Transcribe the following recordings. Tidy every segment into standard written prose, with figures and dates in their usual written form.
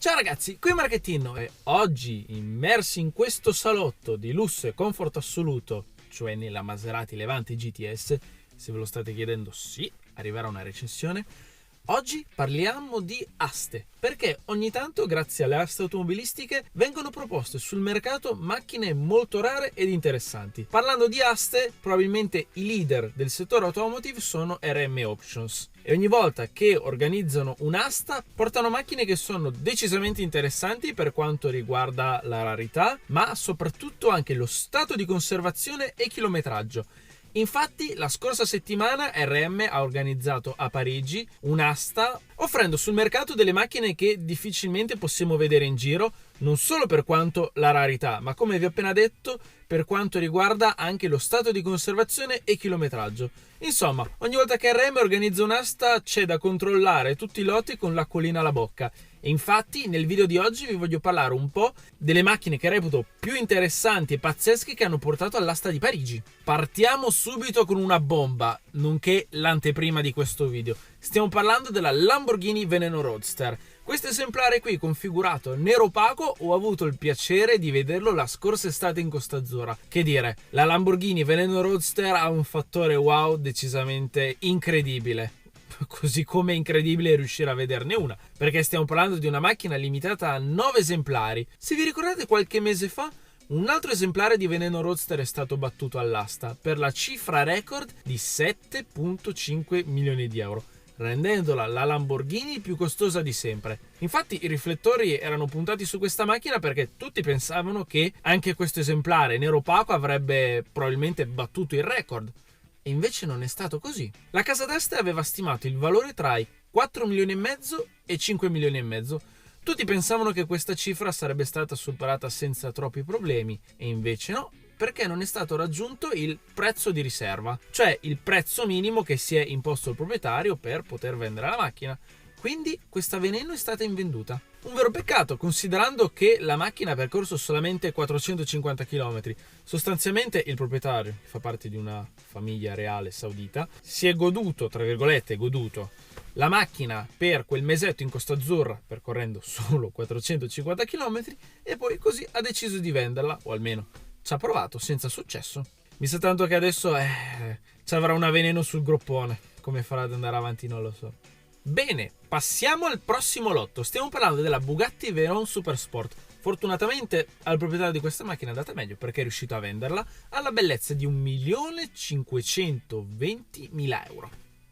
Ciao ragazzi, qui Marchettino e oggi immersi in questo salotto di lusso e comfort assoluto, cioè nella Maserati Levante GTS, se ve lo state chiedendo sì, arriverà una recensione. Oggi parliamo di aste, perché ogni tanto grazie alle aste automobilistiche vengono proposte sul mercato macchine molto rare ed interessanti. Parlando di aste, probabilmente i leader del settore automotive sono RM Options e ogni volta che organizzano un'asta portano macchine che sono decisamente interessanti per quanto riguarda la rarità, ma soprattutto anche lo stato di conservazione e chilometraggio. Infatti la scorsa settimana RM ha organizzato a Parigi un'asta offrendo sul mercato delle macchine che difficilmente possiamo vedere in giro, non solo per quanto la rarità, ma come vi ho appena detto per quanto riguarda anche lo stato di conservazione e chilometraggio. Insomma, ogni volta che RM organizza un'asta c'è da controllare tutti i lotti con l'acquolina alla bocca. E infatti nel video di oggi vi voglio parlare un po' delle macchine che reputo più interessanti e pazzesche che hanno portato all'asta di Parigi. Partiamo subito con una bomba, nonché l'anteprima di questo video. Stiamo parlando della Lamborghini Veneno Roadster. Questo esemplare qui, configurato nero opaco, ho avuto il piacere di vederlo la scorsa estate in Costa Azzurra. Che dire, la Lamborghini Veneno Roadster ha un fattore wow decisamente incredibile. Così come è incredibile riuscire a vederne una, perché stiamo parlando di una macchina limitata a 9 esemplari. Se vi ricordate, qualche mese fa un altro esemplare di Veneno Roadster è stato battuto all'asta per la cifra record di 7,5 milioni di euro, rendendola la Lamborghini più costosa di sempre. Infatti i riflettori erano puntati su questa macchina perché tutti pensavano che anche questo esemplare nero opaco avrebbe probabilmente battuto il record. E invece non è stato così. La casa d'aste aveva stimato il valore tra i 4 milioni e mezzo e 5 milioni e mezzo. Tutti pensavano che questa cifra sarebbe stata superata senza troppi problemi, e invece no, perché non è stato raggiunto il prezzo di riserva, cioè il prezzo minimo che si è imposto il proprietario per poter vendere la macchina. Quindi questa Veneno è stata invenduta. Un vero peccato, considerando che la macchina ha percorso solamente 450 km. Sostanzialmente il proprietario, che fa parte di una famiglia reale saudita, si è goduto, tra virgolette, la macchina per quel mesetto in Costa Azzurra, percorrendo solo 450 km, e poi così ha deciso di venderla, o almeno ci ha provato senza successo. Mi sa tanto che adesso ci avrà una Veneno sul groppone. Come farà ad andare avanti non lo so. Bene, passiamo al prossimo lotto. Stiamo parlando della Bugatti Veyron Supersport. Fortunatamente al proprietario di questa macchina è andata meglio perché è riuscito a venderla alla bellezza di 1.520.000 euro.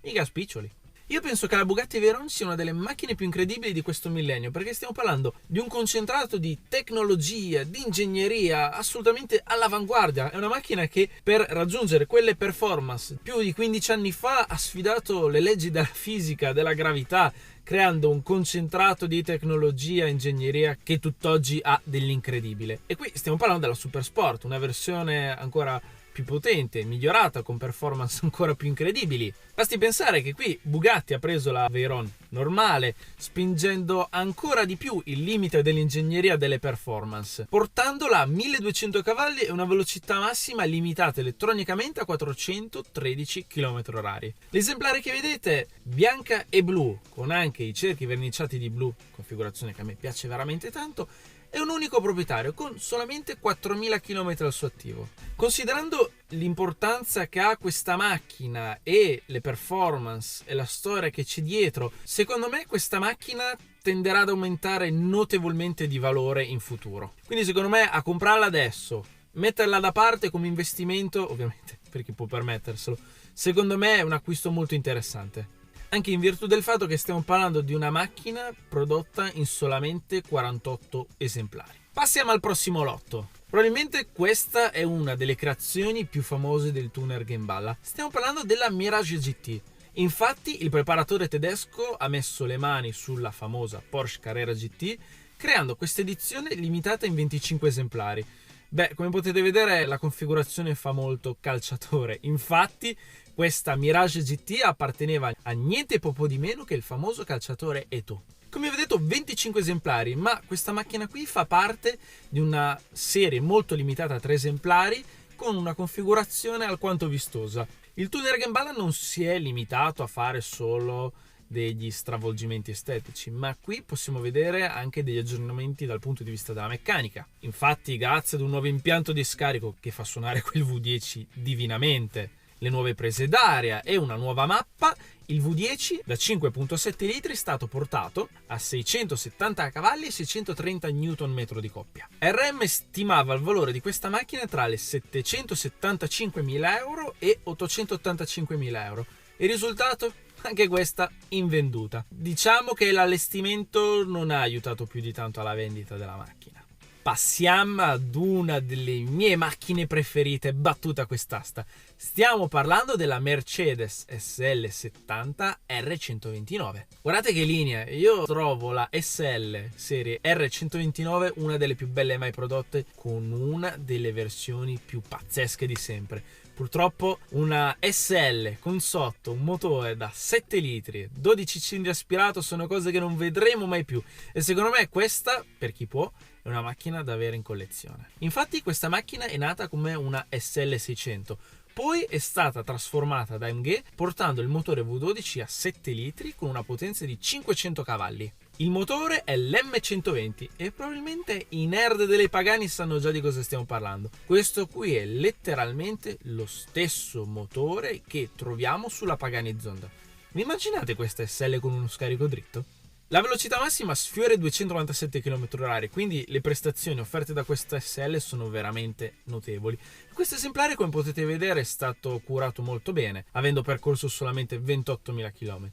Mica spiccioli. Io penso che la Bugatti Veyron sia una delle macchine più incredibili di questo millennio, perché stiamo parlando di un concentrato di tecnologia, di ingegneria assolutamente all'avanguardia. È una macchina che per raggiungere quelle performance più di 15 anni fa ha sfidato le leggi della fisica, della gravità, creando un concentrato di tecnologia e ingegneria che tutt'oggi ha dell'incredibile. E qui stiamo parlando della Supersport, una versione ancora più potente, migliorata, con performance ancora più incredibili. Basti pensare che qui Bugatti ha preso la Veyron normale, spingendo ancora di più il limite dell'ingegneria delle performance, portandola a 1200 cavalli e una velocità massima limitata elettronicamente a 413 km/h. L'esemplare che vedete, bianca e blu, con anche i cerchi verniciati di blu, configurazione che a me piace veramente tanto, è un unico proprietario con solamente 4.000 km al suo attivo. Considerando l'importanza che ha questa macchina e le performance e la storia che c'è dietro, secondo me questa macchina tenderà ad aumentare notevolmente di valore in futuro. Quindi secondo me a comprarla adesso, metterla da parte come investimento, ovviamente per chi può permetterselo, secondo me è un acquisto molto interessante. Anche in virtù del fatto che stiamo parlando di una macchina prodotta in solamente 48 esemplari. Passiamo al prossimo lotto. Probabilmente questa è una delle creazioni più famose del tuner Gemballa. Stiamo parlando della Mirage GT. Infatti il preparatore tedesco ha messo le mani sulla famosa Porsche Carrera GT, creando questa edizione limitata in 25 esemplari. Beh, come potete vedere la configurazione fa molto calciatore. Infatti questa Mirage GT apparteneva a niente poco di meno che il famoso calciatore Eto'o. Come vi ho detto, 25 esemplari, ma questa macchina qui fa parte di una serie molto limitata a 3 esemplari con una configurazione alquanto vistosa. Il tuner Gemballa non si è limitato a fare solo degli stravolgimenti estetici, ma qui possiamo vedere anche degli aggiornamenti dal punto di vista della meccanica. Infatti, grazie ad un nuovo impianto di scarico che fa suonare quel V10 divinamente, le nuove prese d'aria e una nuova mappa, il V10 da 5.7 litri è stato portato a 670 cavalli e 630 Nm di coppia. RM stimava il valore di questa macchina tra le 775.000 euro e 885.000 euro. Il risultato? Anche questa invenduta. Diciamo che l'allestimento non ha aiutato più di tanto alla vendita della macchina. Passiamo ad una delle mie macchine preferite battuta a quest'asta. Stiamo parlando della Mercedes SL70 R129. Guardate che linea, io trovo la SL serie R129 una delle più belle mai prodotte, con una delle versioni più pazzesche di sempre. Purtroppo una SL con sotto un motore da 7 litri, 12 cilindri aspirato sono cose che non vedremo mai più, e secondo me questa, per chi può, è una macchina da avere in collezione. Infatti questa macchina è nata come una SL600, poi è stata trasformata da AMG portando il motore V12 a 7 litri con una potenza di 500 cavalli. Il motore è l'M120 e probabilmente i nerd delle Pagani sanno già di cosa stiamo parlando. Questo qui è letteralmente lo stesso motore che troviamo sulla Pagani Zonda. Vi immaginate questa SL con uno scarico dritto? La velocità massima sfiora i 297 km/h, quindi le prestazioni offerte da questa SL sono veramente notevoli. Questo esemplare, come potete vedere, è stato curato molto bene, avendo percorso solamente 28.000 km.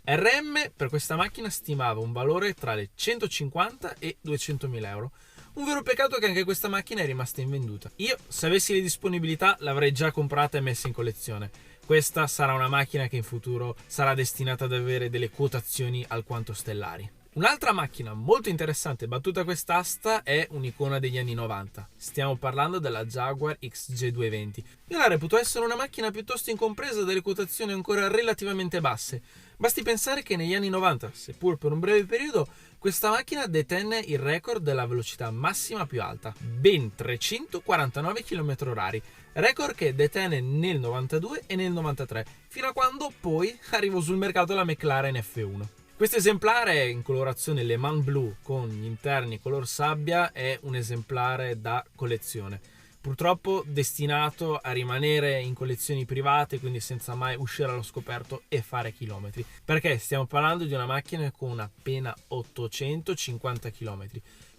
RM per questa macchina stimava un valore tra le 150 e 200.000 euro. Un vero peccato che anche questa macchina è rimasta invenduta. Io, se avessi le disponibilità, l'avrei già comprata e messa in collezione. Questa sarà una macchina che in futuro sarà destinata ad avere delle quotazioni alquanto stellari. Un'altra macchina molto interessante battuta a quest'asta è un'icona degli anni 90. Stiamo parlando della Jaguar XJ220. Io la reputo essere una macchina piuttosto incompresa, delle quotazioni ancora relativamente basse. Basti pensare che negli anni 90, seppur per un breve periodo, questa macchina detenne il record della velocità massima più alta, ben 349 km/h, record che detenne nel 92 e nel 93, fino a quando poi arrivò sul mercato la McLaren F1. Questo esemplare in colorazione Le Mans Blue con gli interni color sabbia è un esemplare da collezione. Purtroppo destinato a rimanere in collezioni private, quindi senza mai uscire allo scoperto e fare chilometri, perché stiamo parlando di una macchina con appena 850 km.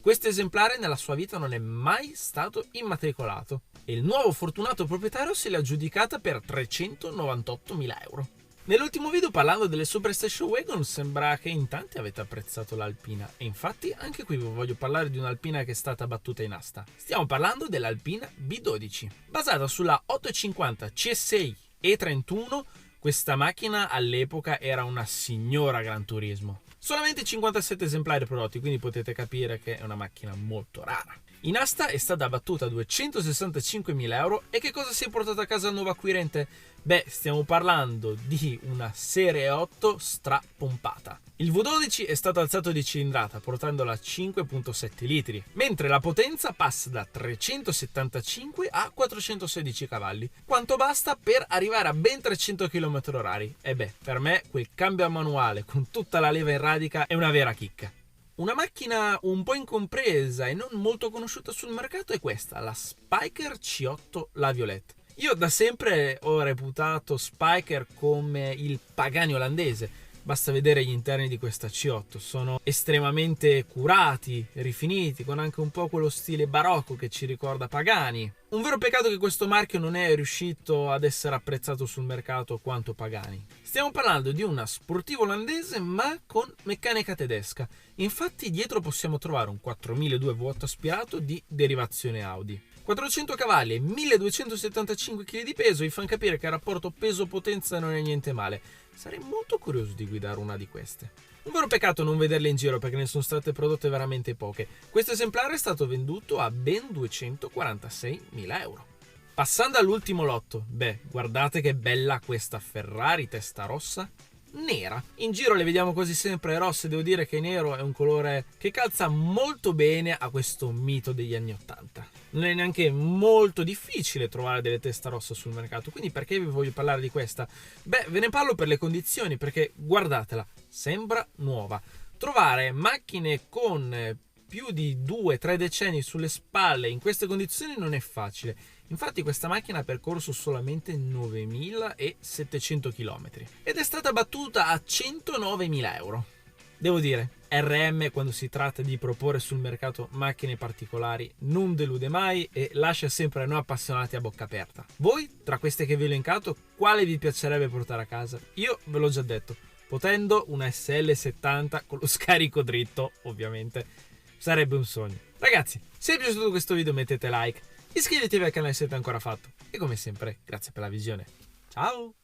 Questo esemplare nella sua vita non è mai stato immatricolato e il nuovo fortunato proprietario se l'ha aggiudicata per 398.000 euro. Nell'ultimo video, parlando delle Super Station Wagon, sembra che in tanti avete apprezzato l'Alpina, e infatti anche qui vi voglio parlare di un'Alpina che è stata battuta in asta. Stiamo parlando dell'Alpina B12. Basata sulla 850 C6 E31, questa macchina all'epoca era una signora Gran Turismo. Solamente 57 esemplari prodotti, quindi potete capire che è una macchina molto rara. In asta è stata battuta a 265.000 euro, e che cosa si è portato a casa il nuovo acquirente? Beh, stiamo parlando di una serie 8 strapompata. Il V12 è stato alzato di cilindrata portandola a 5.7 litri, mentre la potenza passa da 375 a 416 cavalli, quanto basta per arrivare a ben 300 km/h. E beh, per me quel cambio a manuale con tutta la leva in radica è una vera chicca. Una macchina un po' incompresa e non molto conosciuta sul mercato è questa, la Spyker C8 La Violette. Io da sempre ho reputato Spyker come il Pagani olandese. Basta vedere gli interni di questa C8, sono estremamente curati, rifiniti, con anche un po' quello stile barocco che ci ricorda Pagani. Un vero peccato che questo marchio non è riuscito ad essere apprezzato sul mercato quanto Pagani. Stiamo parlando di una sportiva olandese ma con meccanica tedesca. Infatti dietro possiamo trovare un 4002 V8 aspirato di derivazione Audi. 400 cavalli e 1275 kg di peso vi fanno capire che il rapporto peso-potenza non è niente male. Sarei molto curioso di guidare una di queste. Un vero peccato non vederle in giro perché ne sono state prodotte veramente poche. Questo esemplare è stato venduto a ben 246.000 euro. Passando all'ultimo lotto, guardate che bella questa Ferrari testa rossa nera. In giro le vediamo quasi sempre rosse, devo dire che nero è un colore che calza molto bene a questo mito degli anni 80. non è neanche molto difficile trovare delle Testarossa sul mercato. Quindi perché vi voglio parlare di questa? Beh, ve ne parlo per le condizioni, perché guardatela, sembra nuova. Trovare macchine con più di 2-3 decenni sulle spalle in queste condizioni non è facile. Infatti questa macchina ha percorso solamente 9.700 km ed è stata battuta a 109.000 euro. Devo dire, RM quando si tratta di proporre sul mercato macchine particolari non delude mai e lascia sempre noi appassionati a bocca aperta. Voi, tra queste che vi ho elencato, quale vi piacerebbe portare a casa? Io ve l'ho già detto, potendo una SL70 con lo scarico dritto, ovviamente, sarebbe un sogno. Ragazzi, se vi è piaciuto questo video mettete like, iscrivetevi al canale se non avete ancora fatto e come sempre, grazie per la visione. Ciao!